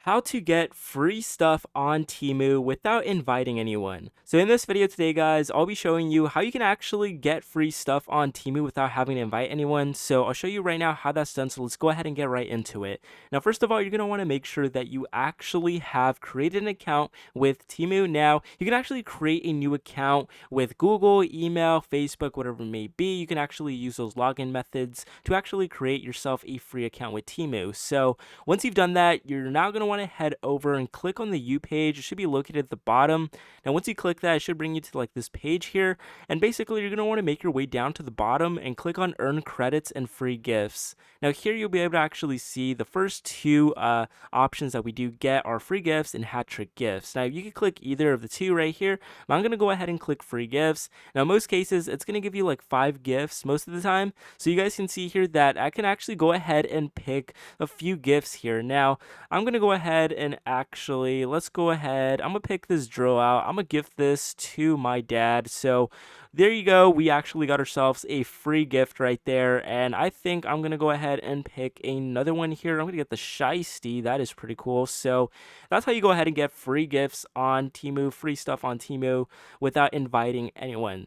How to get free stuff on Temu without inviting anyone. So in this video today, guys, I'll be showing you how you can actually get free stuff on Temu without having to invite anyone. So I'll show you right now how that's done. So let's go ahead and get right into it. Now, first of all, you're going to want to make sure that you actually have created an account with Temu. Now, you can actually create a new account with Google, email, Facebook, whatever it may be. You can actually use those login methods to actually create yourself a free account with Temu. So once you've done that, you're now going to want to head over and click on the U page. It should be located at the bottom. Now, once you click that, it should bring you to like this page here. And basically, you're going to want to make your way down to the bottom and click on Earn Credits and Free Gifts. Now, here you'll be able to actually see the first two options that we do get are free gifts and hat trick gifts. Now, you can click either of the two right here. But I'm going to go ahead and click free gifts. Now, in most cases, it's going to give you like 5 gifts most of the time. So you guys can see here that I can actually go ahead and pick a few gifts here. Now, I'm going to go ahead and actually, let's go ahead. I'm going to pick this drill out. I'm going to gift this to my dad. So there you go. We actually got ourselves a free gift right there. And I think I'm going to go ahead and pick another one here. I'm going to get the Shiesty. That is pretty cool. So that's how you go ahead and get free gifts on Temu, free stuff on Temu without inviting anyone.